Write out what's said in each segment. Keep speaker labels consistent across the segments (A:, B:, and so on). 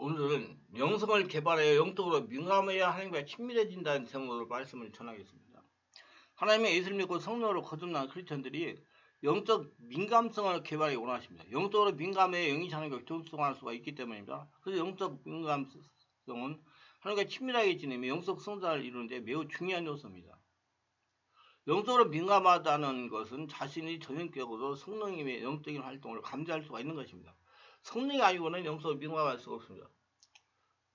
A: 오늘은 영성을 개발하여 영적으로 민감해야 하나님과 친밀해진다는 제목으로 말씀을 전하겠습니다. 하나님의 예수를 믿고 성령으로 거듭난 크리스천들이 영적 민감성을 개발해 원하십니다. 영적으로 민감해야 영이 하나님과 교통할 수가 있기 때문입니다. 그래서 영적 민감성은 하나님과 친밀하게 지내며 영적 성장을 이루는 데 매우 중요한 요소입니다. 영적으로 민감하다는 것은 자신이 전형적으로 성령님의 영적인 활동을 감지할 수가 있는 것입니다. 성령이 아니고는 영적으로 민감할 수가 없습니다.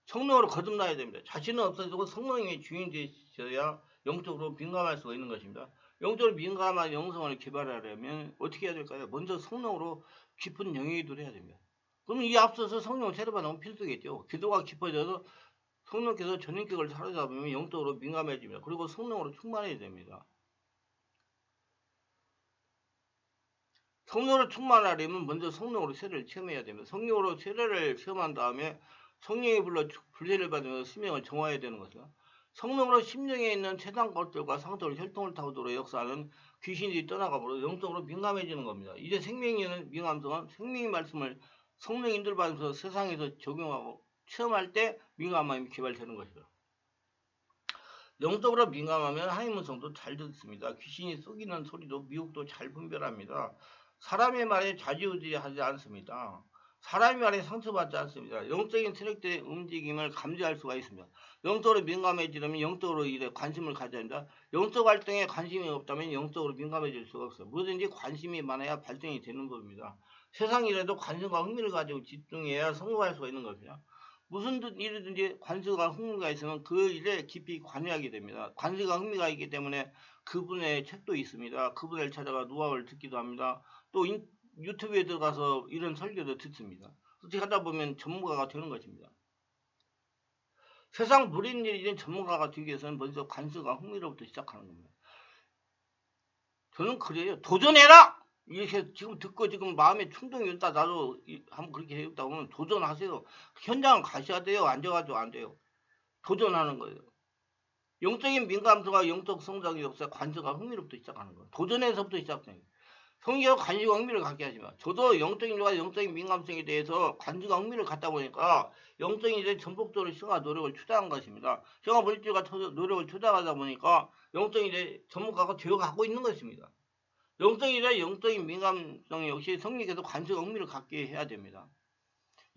A: 성령으로 거듭나야 됩니다. 자신은 없어지고 성령님의 주인 되셔야 영적으로 민감할 수가 있는 것입니다. 영적으로 민감한 영성을 개발하려면 어떻게 해야 될까요? 먼저 성령으로 깊은 영역이 해야 됩니다. 그럼 이 앞서서 성령을 세례받으면 필수겠죠. 기도가 깊어져서 성령께서 전인격을 사로잡으면 영적으로 민감해집니다. 그리고 성령으로 충만해야 됩니다. 성령으로 충만하려면 먼저 성령으로 세례를 체험해야 됩니다. 성령으로 세례를 체험한 다음에 성령이 불러 불세를 받으면서 심령을 정화해야 되는 것이죠. 성령으로 심령에 있는 세상 것들과 상처를 혈통을 타고도록 역사하는 귀신이 떠나가버려 영적으로 민감해지는 겁니다. 이제 생명이 있는 민감성은 생명의 말씀을 성령 인도를 받으면서 세상에서 적용하고 체험할 때 민감함이 개발되는 것이죠. 영적으로 민감하면 하나님의 음성도 잘 듣습니다. 귀신이 속이는 소리도 미혹도 잘 분별합니다. 사람의 말에 좌지우지하지 않습니다. 사람의 말에 상처받지 않습니다. 영적인 세력들의 움직임을 감지할 수가 있습니다. 영적으로 민감해지려면 영적으로 일에 관심을 가져야 합니다. 영적 활동에 관심이 없다면 영적으로 민감해질 수가 없어요. 뭐든지 관심이 많아야 발전이 되는 법입니다. 세상 일에도 관심과 흥미를 가지고 집중해야 성공할 수가 있는 겁니다. 무슨 일이든지 관심과 흥미가 있으면 그 일에 깊이 관여하게 됩니다. 관심과 흥미가 있기 때문에 그분의 책도 있습니다. 그분을 찾아가 노하우를 듣기도 합니다. 또 유튜브에 들어가서 이런 설교도 듣습니다. 그렇게 하다 보면 전문가가 되는 것입니다. 세상 누린 일이든 전문가가 되기 위해서는 먼저 관심과 흥미로부터 시작하는 겁니다. 저는 그래요. 도전해라! 이렇게 지금 듣고 지금 마음에 충동이 있다. 나도 한번 그렇게 해봤다 보면 도전하세요. 현장 가셔야 돼요. 앉아가지고 안 돼요. 도전하는 거예요. 영적인 민감성과 영적 성장의 역사, 관심과 흥미로부터 시작하는 거예요. 도전에서부터 시작해요. 성경과 관심과 흥미를 갖게 하지만 저도 영적인 일과 영적인 민감성에 대해서 관심과 흥미를 갖다 보니까 영적인 일에 전폭적으로 시간과 노력을 투자한 것입니다. 제가 물질과 노력을 투자하다 보니까 영적인 일에 전문가가 되어가고 있는 것입니다. 영적인 일에 영적인 민감성 역시 성령께서 관심과 흥미를 갖게 해야 됩니다.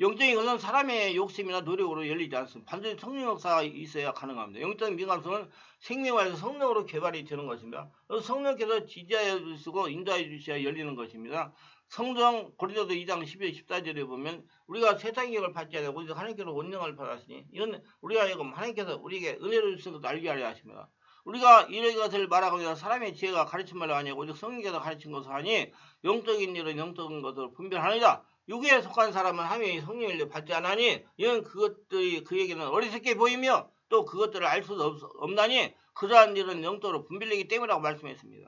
A: 영적인 것은 사람의 욕심이나 노력으로 열리지 않습니다. 반드시 성령 역사가 있어야 가능합니다. 영적인 민감성은 생명에서 성령으로 개발이 되는 것입니다. 성령께서 지지하여 주시고 인도하여 주셔야 열리는 것입니다. 성경 고린도서 2장 12절 14절에 보면 우리가 세상의 영을 받지 않고 오직 하나님께로 원령을 받았으니 이는 우리가 하여금 하나님께서 우리에게 은혜를 주신 것을 알게 하려 하십니다. 우리가 이런 것을 말하거나 사람의 지혜가 가르친 말로 아니고 오직 성령께서 가르친 것을 하니 영적인 일은 영적인 것을 분별하느니라. 육에 속한 사람은 하나님의 성령을 받지 않으니 이는 그것들이 그에게는 어리석게 보이며 또 그것들을 알 수도 없나니 그러한 일은 영적으로 분별되기 때문이라고 말씀했습니다.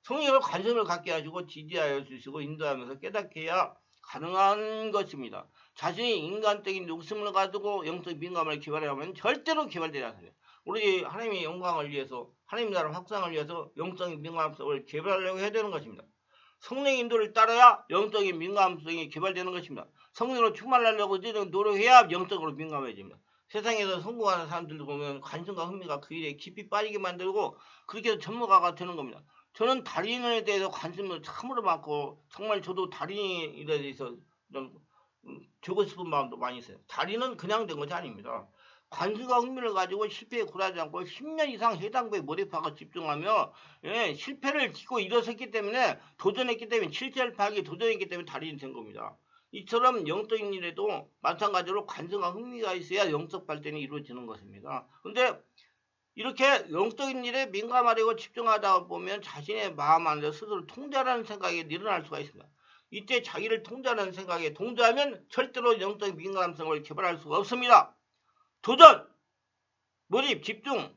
A: 성령으로 관심을 갖게 하시고 지지하여 주시고 인도하면서 깨닫게 해야 가능한 것입니다. 자신이 인간적인 욕심을 가지고 영적 민감을 개발하면 절대로 개발되지 않습니다. 우리 하나님의 영광을 위해서 하나님 나라 확장을 위해서 영적인 민감성을 개발하려고 해야 되는 것입니다. 성령의 인도를 따라야 영적인 민감성이 개발되는 것입니다. 성령으로 충만하려고 노력해야 영적으로 민감해집니다. 세상에서 성공하는 사람들도 보면 관심과 흥미가 그 일에 깊이 빠지게 만들고 그렇게 해서 전문가가 되는 겁니다. 저는 달인에 대해서 관심을 참으로 많고 정말 저도 달인에 대해서 좀 되고 싶은 마음도 많이 있어요. 달인은 그냥 된 것이 아닙니다. 관심과 흥미를 가지고 실패에 굴하지 않고 10년 이상 해당부에 몰입하고 집중하며 실패를 딛고 일어섰기 때문에 도전했기 때문에 실패를 파하기 도전했기 때문에 달인이 된 겁니다. 이처럼 영적인 일에도 마찬가지로 관심과 흥미가 있어야 영적 발전이 이루어지는 것입니다. 그런데 이렇게 영적인 일에 민감하려고 집중하다 보면 자신의 마음 안에서 스스로 통제하라는 생각이 일어날 수가 있습니다. 이때 자기를 통제하는 생각에 동조하면 절대로 영적인 민감성을 개발할 수가 없습니다. 도전, 몰입, 집중,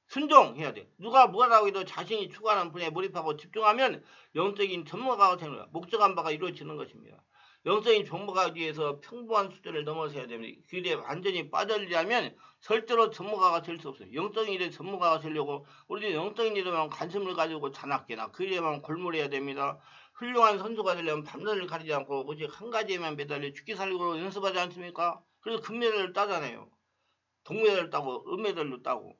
A: 순종해야 돼. 누가 뭐라고 해도 자신이 추구하는 분야에 몰입하고 집중하면 영적인 전문가가 되는 거야. 목적한 바가 이루어지는 것입니다. 영적인 전문가가 위해서 평범한 수준을 넘어서야 됩니다. 그 일에 완전히 빠져들려면 절대로 전문가가 될 수 없어요. 영적인 일에 전문가가 되려고 우리는 영적인 일에만 관심을 가지고 자나깨나 그 일에만 골몰해야 됩니다. 훌륭한 선수가 되려면 밤낮을 가리지 않고 오직 한 가지에만 매달려 죽기 살리고 연습하지 않습니까? 그래서 금메달을 따잖아요. 동메달을 따고 은메달도 따고.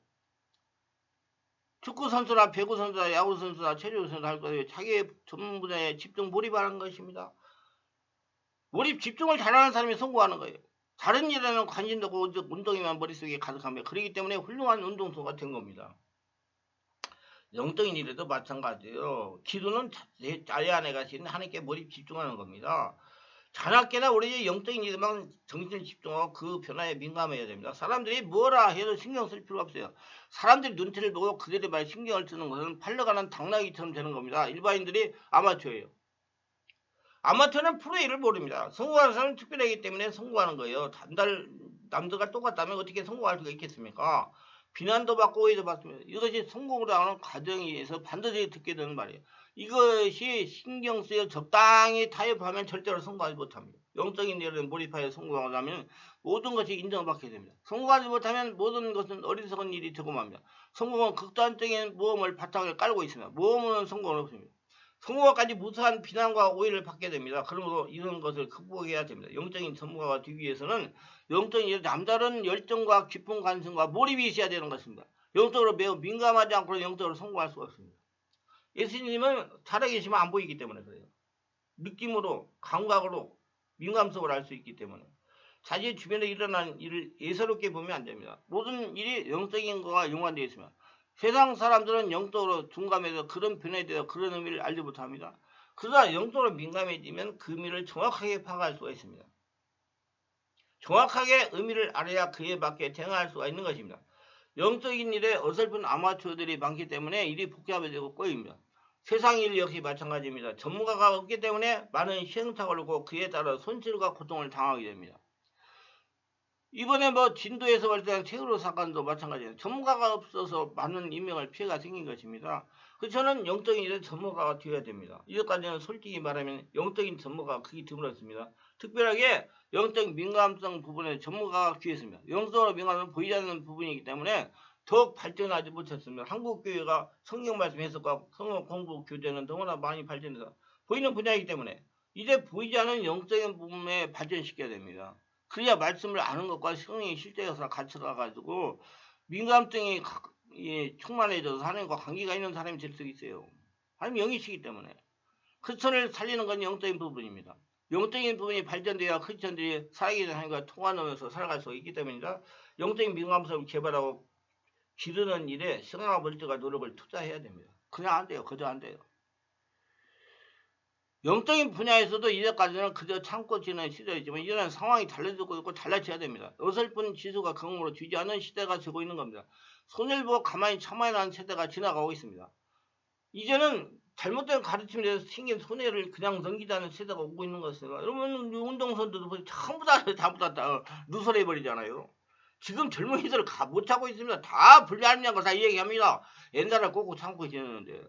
A: 축구 선수나 배구 선수나 야구 선수나 체조 선수 할 거예요. 자기 전문 분야에 집중 몰입하는 것입니다. 몰입 집중을 잘하는 사람이 성공하는 거예요. 다른 일에는 관심도 없고 운동에만 머릿속에 가득하며 그렇기 때문에 훌륭한 운동선수가 된 겁니다. 영적인 일에도 마찬가지예요. 기도는 자기 안에 가신 하나님께 몰입 집중하는 겁니다. 자나깨나 우리 영적인 일에만 정신을 집중하고 그 변화에 민감해야 됩니다. 사람들이 뭐라 해도 신경 쓸 필요 없어요. 사람들이 눈치를 보고 그들의 말에 신경을 쓰는 것은 팔려가는 당나귀처럼 되는 겁니다. 일반인들이 아마추어예요. 아마추어는 프로의 일을 모릅니다. 성공하는 사람은 특별하기 때문에 성공하는 거예요. 남들과 똑같다면 어떻게 성공할 수가 있겠습니까? 비난도 받고 오해도 받습니다. 이것이 성공을 하는 과정에 의해서 반드시 듣게 되는 말이에요. 이것이 신경 쓰여 적당히 타협하면 절대로 성공하지 못합니다. 영적인 일에 몰입하여 성공하려면 모든 것이 인정받게 됩니다. 성공하지 못하면 모든 것은 어리석은 일이 되고 맙니다. 성공은 극단적인 모험을 바탕을 깔고 있습니다. 모험은 성공은 없습니다. 성공까지 무수한 비난과 오해를 받게 됩니다. 그러므로 이런 것을 극복해야 됩니다. 영적인 전문가가 되기 위해서는 영적인 남다른 열정과 깊은 관심과 몰입이 있어야 되는 것입니다. 영적으로 매우 민감하지 않고는 영적으로 성공할 수가 없습니다. 예수님은 살아계시면 안 보이기 때문에 그래요. 느낌으로 감각으로 민감성을 알 수 있기 때문에 자기 주변에 일어나는 일을 예사롭게 보면 안 됩니다. 모든 일이 영적인 것과 연관되어 있습니다. 세상 사람들은 영적으로 둔감해서 그런 변화에 대해서 그런 의미를 알지 못합니다. 그러나 영적으로 민감해지면 그 의미를 정확하게 파악할 수가 있습니다. 정확하게 의미를 알아야 그에 맞게 대응할 수가 있는 것입니다. 영적인 일에 어설픈 아마추어들이 많기 때문에 일이 복잡해지고 꼬입니다. 세상 일 역시 마찬가지입니다. 전문가가 없기 때문에 많은 시행착오를 하고 그에 따라 손실과 고통을 당하게 됩니다. 이번에 진도에서 발생한 세월호 사건도 마찬가지예요. 전문가가 없어서 많은 인명을 피해가 생긴 것입니다. 저는 영적인 일에 전문가가 되어야 됩니다. 이것까지는 솔직히 말하면 영적인 전문가가 크게 드물었습니다. 특별하게 영적 민감성 부분에 전문가가 귀했습니다. 영적으로 민감은 보이지 않는 부분이기 때문에 더욱 발전하지 못했습니다. 한국교회가 성경 말씀 해석과 성경 공부 교재는 너무나 많이 발전해서 보이는 분야이기 때문에 이제 보이지 않는 영적인 부분에 발전시켜야 됩니다. 그래야 말씀을 아는 것과 성령의 실제에서 같이 가가지고 민감성이 충만해져서 하나님과 관계가 있는 사람이 될 수 있어요. 하나님 영이시기 때문에 크리스천을 살리는 건 영적인 부분입니다. 영적인 부분이 발전되어야 크리스천들이 살아계신 하나님과 통화하면서 살아갈 수 있기 때문입니다. 영적인 민감성을 개발하고 기르는 일에 성령과 물질과 노력을 투자해야 됩니다. 그냥 안 돼요. 그저 안 돼요. 영적인 분야에서도 이제까지는 그저 참고 지내는 시대이지만 이제는 상황이 달라지고 있고 달라져야 됩니다. 어설픈 지수가 경험으로 뒤지 않는 시대가 되고 있는 겁니다. 손해를 보고 가만히 참아야 하는 세대가 지나가고 있습니다. 이제는 잘못된 가르침에 대해서 생긴 손해를 그냥 넘기자는 세대가 오고 있는 것입니다. 여러분 운동선수도 전부 다 누설해버리잖아요. 지금 젊은이들 못 참고 있습니다. 다 불리하냐는 거 다 얘기합니다. 옛날에 꼭꼭 참고 지내는데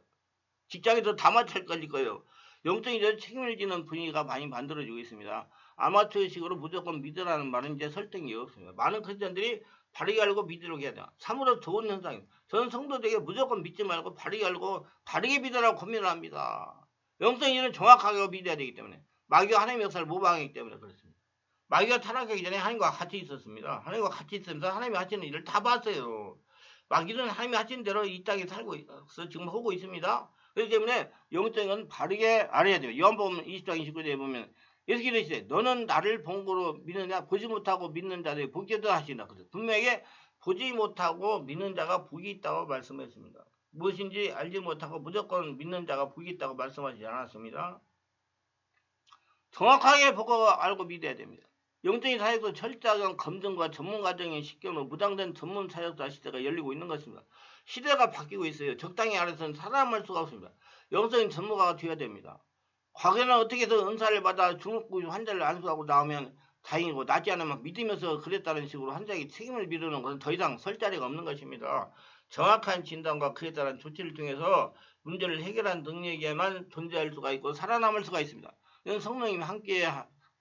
A: 직장에서 다 맞출 거예요. 영적인 책임을 지는 분위기가 많이 만들어지고 있습니다. 아마추어식으로 무조건 믿으라는 말은 이제 설득이 없습니다. 많은 크리스천들이 바르게 알고 믿으려고 해야 돼요. 참으로 좋은 현상입니다. 저는 성도들에게 무조건 믿지 말고 바르게 알고 바르게 믿으라고 고민을 합니다. 영적인 일은 정확하게 믿어야 되기 때문에 마귀가 하나님의 역사를 모방하기 때문에 그렇습니다. 마귀가 타락하기 전에 하나님과 같이 있었습니다. 하나님과 같이 있으면서 하나님이 하시는 일을 다 봤어요. 마귀는 하나님이 하신 대로 이 땅에 살고 있어 지금 하고 있습니다. 그렇기 때문에 영적인 건 바르게 알아야 돼요. 요한복음 20장 29절에 보면 예수께서 이르시되 너는 나를 본 거로 믿느냐 보지 못하고 믿는 자들이 복이 있다 하신다. 분명히 보지 못하고 믿는 자가 복이 있다고 말씀했습니다. 무엇인지 알지 못하고 무조건 믿는 자가 복이 있다고 말씀하지 않았습니다. 정확하게 보고 알고 믿어야 됩니다. 영적인 사역도 철저한 검증과 전문 과정에 시켜놓은 무장된 전문 사역자 시대가 열리고 있는 것입니다. 시대가 바뀌고 있어요. 적당히 알아서는 살아남을 수가 없습니다. 영적인 전문가가 되어야 됩니다. 과거에는 어떻게 해서 은사를 받아 중국군 환자를 안수하고 나오면 다행이고 낫지 않으면 믿으면서 그랬다는 식으로 환자에게 책임을 미루는 것은 더 이상 설 자리가 없는 것입니다. 정확한 진단과 그에 따른 조치를 통해서 문제를 해결한 능력에만 존재할 수가 있고 살아남을 수가 있습니다. 이건 성령님이 함께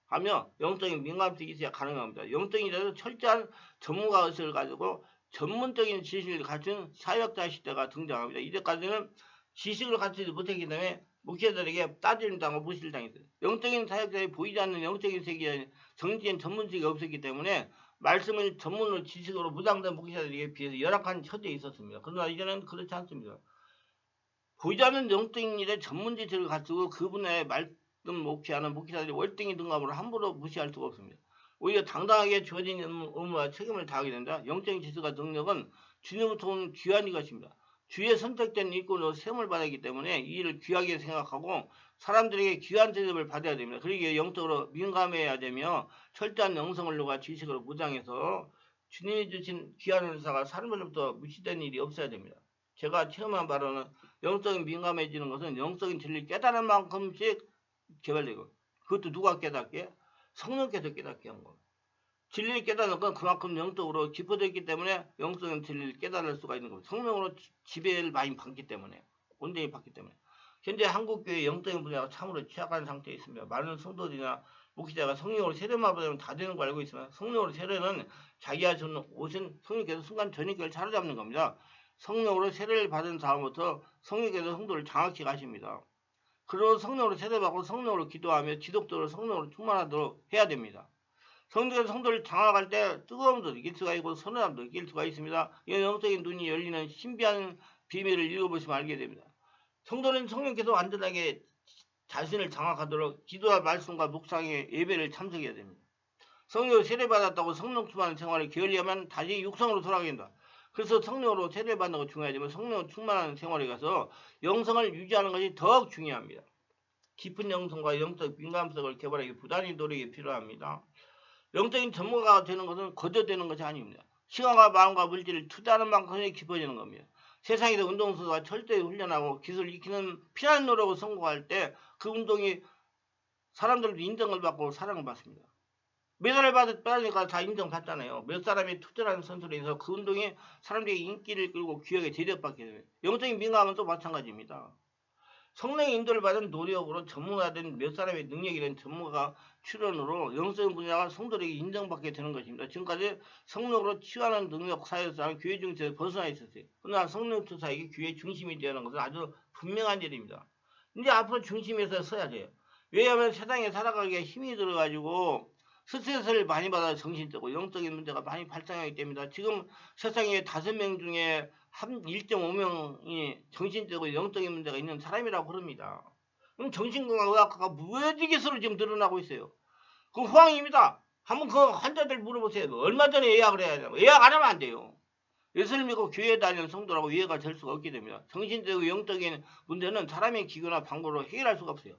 A: 하며 영적인 민감성이 있어야 가능합니다. 영적인 자도 철저한 전문가 의식을 가지고 전문적인 지식을 갖춘 사역자 시대가 등장합니다. 이제까지는 지식을 갖추지 못했기 때문에 목회자들에게 따지는 당하고 무시를 당했어요. 영적인 사역자에 보이지 않는 영적인 세계에 정지된 전문직이 없었기 때문에 말씀을 전문으로 지식으로 무장된 목회자들에게 비해서 열악한 처지에 있었습니다. 그러나 이제는 그렇지 않습니다. 보이지 않는 영적인 일에 전문 지식을 갖추고 그분의 말씀 목회하는 목회자들이 월등히 등감으로 함부로 무시할 수가 없습니다. 오히려 당당하게 주어진 의무와 책임을 다하게 된다. 영적인 지식과 능력은 주님으로부터 온 귀한 것입니다. 주의 선택된 일꾼으로 세움을 받았기 때문에 이 일을 귀하게 생각하고 사람들에게 귀한 대접을 받아야 됩니다. 그러기에 영적으로 민감해야 되며 철저한 영성을로가 지식으로 무장해서 주님이 주신 귀한 은사가 사람들로부터 무시된 일이 없어야 됩니다. 제가 체험한 바로는 영적인 민감해지는 것은 영적인 진리를 깨달을 만큼씩 개발되고, 그것도 누가 깨닫게? 성령께서 깨닫게 한 겁니다. 진리를 깨닫는 건 그만큼 영적으로 깊어져 있기 때문에 영적인 진리를 깨달을 수가 있는 겁니다. 성령으로 지배를 많이 받기 때문에, 온전히 받기 때문에. 현재 한국교회 영적인 분야가 참으로 취약한 상태에 있습니다. 많은 성도들이나 목회자가 성령으로 세례만 받으면 다 되는 거 알고 있으면 성령으로 세례는 자기가 주는 옷은 성령께서 순간 전인격을 사로잡는 겁니다. 성령으로 세례를 받은 다음부터 성령께서 성도를 장악해 가십니다. 그리고 성령으로 세례받고 성령으로 기도하며 지속적으로 성령으로 충만하도록 해야 됩니다. 성도께서 성도를 장악할 때 뜨거움도 느낄 수가 있고 선함도 느낄 수가 있습니다. 이 영적인 눈이 열리는 신비한 비밀을 읽어보시면 알게 됩니다. 성도는 성령께서 완전하게 자신을 장악하도록 기도와 말씀과 묵상의 예배를 참석해야 됩니다. 성령으로 세례받았다고 성령 충만한 생활을 게을리하면 다시 육성으로 돌아가게 된다. 그래서 성령으로 세례받는 거 중요하지만 성령 충만한 생활에 가서 영성을 유지하는 것이 더욱 중요합니다. 깊은 영성과 영적 민감성을 개발하기 부단히 노력이 필요합니다. 영적인 전문가가 되는 것은 거저되는 것이 아닙니다. 시간과 마음과 물질을 투자하는 만큼이 깊어지는 겁니다. 세상에서 운동선수가 철저히 훈련하고 기술을 익히는 피나는 노력을 성공할 때 그 운동이 사람들도 인정을 받고 사랑을 받습니다. 메달을 받으니까 다 인정받잖아요. 몇 사람이 투자하는 선수로서 그 운동이 사람들의 인기를 끌고 귀하게 대접받게 됩니다. 영적인 민감은 또 마찬가지입니다. 성령의 인도를 받은 노력으로 전문화된 몇 사람의 능력이 된 전문가 출연으로 영적인 분야가 성도들에게 인정받게 되는 것입니다. 지금까지 성령으로 치유하는 능력 사회에서는 교회 중심에서 벗어나 있었어요. 그러나 성령 투사에게 교회 중심이 되는 것은 아주 분명한 일입니다. 이제 앞으로 중심에서 서야 돼요. 왜냐하면 세상에 살아가기에 힘이 들어가지고 스트레스를 많이 받아 정신적으로 영적인 문제가 많이 발생하기 때문에 지금 세상에 5명 중에 1.5명이 정신적으로 영적인 문제가 있는 사람이라고 그럽니다. 그럼 정신건강의학과가 무지개수로 지금 늘어나고 있어요. 그 호황입니다. 한번 그 환자들 물어보세요. 얼마 전에 예약을 해야 돼요. 예약 안 하면 안 돼요. 예수를 믿고 교회에 다니는 성도라고 이해가 될 수가 없게 됩니다. 정신적이고 영적인 문제는 사람의 기교나 방법으로 해결할 수가 없어요.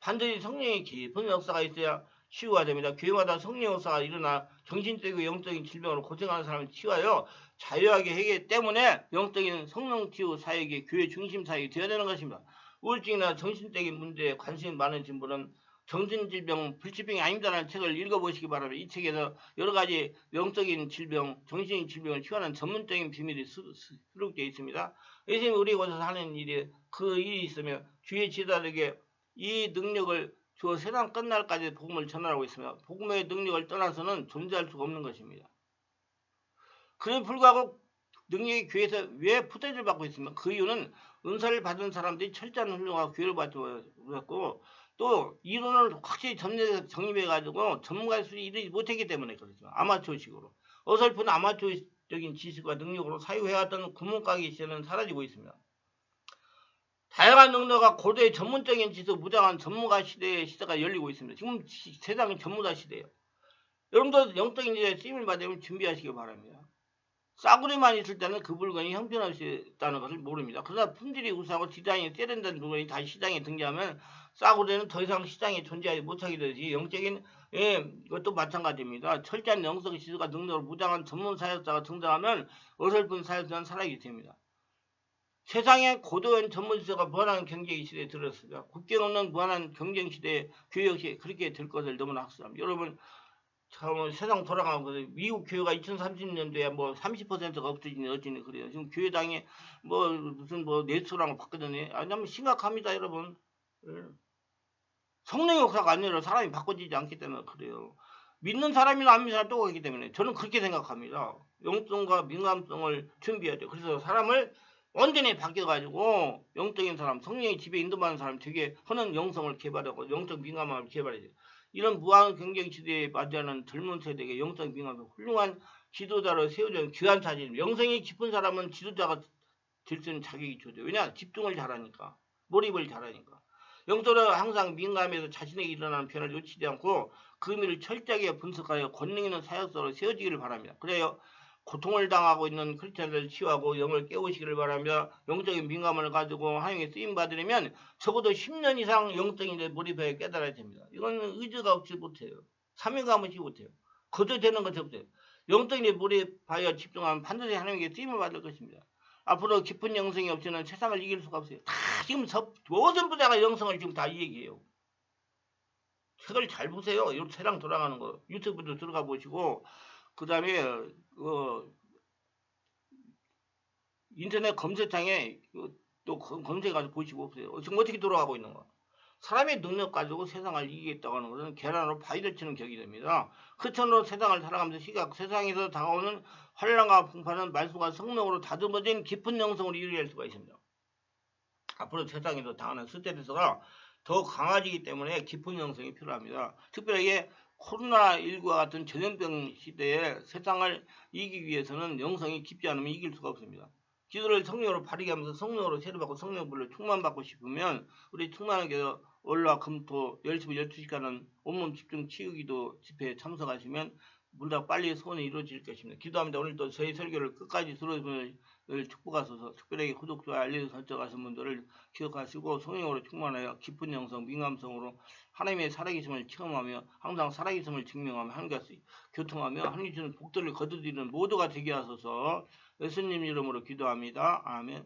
A: 반드시 성령의 깊은 역사가 있어야 치유가 됩니다. 교회마다 성령 역사가 일어나 정신적이고 영적인 질병으로 고생하는 사람을 치유하여 자유하게 하기 때문에 영적인 성령 치유 사역이 교회 중심 사역이 되어야 되는 것입니다. 우울증이나 정신적인 문제에 관심이 많으신 분은 정신질병, 불치병이 아닙니다라는 책을 읽어보시기 바랍니다. 이 책에서 여러 가지 영적인 질병, 정신적인 질병을 치유하는 전문적인 비밀이 수록되어 있습니다. 예수님이 우리 곳에서 하는 일이 그 일이 있으면 주의 지도자에게 이 능력을 주어 세상 끝날까지 복음을 전하라고 있습니다. 복음의 능력을 떠나서는 존재할 수가 없는 것입니다. 그에 불구하고 능력이 교회에서 왜 푸대를 받고 있습니까? 그 이유는 은사를 받은 사람들이 철저한 훈련과 교회를 받고 또 이론을 확실히 정립해가지고 전문가의 수준에 이르지 못했기 때문에 그렇죠. 아마추어식으로. 어설픈 아마추어적인 지식과 능력으로 사유해왔던 구멍가게 시대는 사라지고 있습니다. 다양한 능력과 고도의 전문적인 지식 무장한 전문가 시대가 열리고 있습니다. 지금 세상은 전문가 시대예요. 여러분도 영적인 일에 쓰임을 받으면 준비하시기 바랍니다. 싸구려만 있을 때는 그 물건이 형편없이 있다는 것을 모릅니다. 그러나 품질이 우수하고 디자인이 세련된 물건이 다시 시장에 등장하면 싸구려는 더 이상 시장에 존재하지 못하게 되지 영적인 것도 마찬가지입니다. 철저한 영성 지식과 능력으로 무장한 전문 사역자가 등장하면 어설픈 사역자는 사라지게 됩니다. 세상에 고도한 전문지식가 무한한 경쟁 시대에 들었습니다. 국경 없는 무한한 경쟁 시대에 교회 역시 그렇게 될 것을 너무나 확신합니다. 여러분 참 세상 돌아가고 미국 교회가 2030년도에 뭐 30%가 없어지니 어찌니 그래요. 지금 교회당에 뭐 무슨 뭐 네트라고 바뀌더니 너무 심각합니다, 여러분. 성령의 역사가 아니라 사람이 바꿔지지 않기 때문에 그래요. 믿는 사람이나 안 믿는 사람 똑같기 때문에 저는 그렇게 생각합니다. 영성과 민감성을 준비해야 돼요. 그래서 사람을 완전히 바뀌어가지고 영적인 사람, 성령의 지배 인도받는 사람 되게 하는 영성을 개발하고 영적 민감함을 개발해야 돼요. 이런 무한 경쟁 시대에 맞이하는 젊은 세대에게 영적 민감함 훌륭한 지도자로 세워진 귀한 사진입니다. 영성이 깊은 사람은 지도자가 될 수 있는 자격이 좋죠. 왜냐? 집중을 잘하니까. 몰입을 잘하니까. 영적으로 항상 민감해서 자신에게 일어나는 변화를 놓치지 않고 그 의미를 철저하게 분석하여 권능 있는 사역자로 세워지기를 바랍니다. 그래요. 고통을 당하고 있는 크리스천들을 치유하고 영을 깨우시기를 바라며 영적인 민감을 가지고 하나님께 쓰임 받으려면 적어도 10년 이상 영적인 데 몰입하여 깨달아야 됩니다. 이건 의지가 없이 못해요. 사명감 없이 못해요. 거저 되는 것이 없어요. 영적인 데 몰입하여 집중하면 반드시 하나님께 쓰임을 받을 것입니다. 앞으로 깊은 영성이 없이는 세상을 이길 수가 없어요. 다 지금 모든 부자가 영성을 지금 다 이 얘기해요. 책을 잘 보세요. 이 세상 돌아가는 거 유튜브도 들어가 보시고 그 다음에 인터넷 검색창에 또 검색해서 보시고 보세요. 지금 어떻게 돌아가고 있는가. 사람의 능력 가지고 세상을 이기겠다고 하는 것은 계란으로 바위를 치는 격이 됩니다. 크천으로 세상을 살아가면서 세상에서 다가오는 환란과 풍파는 말씀과 성령으로 다듬어진 깊은 영성으로 이루어질 수가 있습니다. 앞으로 세상에서 당하는 스트레스가 더 강해지기 때문에 깊은 영성이 필요합니다. 특별하게 코로나19와 같은 전염병 시대에 세상을 이기기 위해서는 영성이 깊지 않으면 이길 수가 없습니다. 기도를 성령으로 바르게 하면서 성령으로 세례받고 성령불로 충만받고 싶으면 우리 충만하게 월화 금토 10시 12시간은 온몸 집중 치유기도 집회에 참석하시면 보다 빨리 소원이 이루어질 것입니다. 기도합니다. 오늘도 저희 설교를 끝까지 들어주는 축복하소서. 특별하게 구독, 좋아요, 알림 설정하신 분들을 기억하시고 성령으로 충만하여 깊은 영성, 민감성으로 하나님의 살아계심을 체험하며 항상 살아계심을 증명하며 하나님과 교통하며 하나님 주는 복들을 거두드리는 모두가 되게 하소서. 예수님 이름으로 기도합니다. 아멘.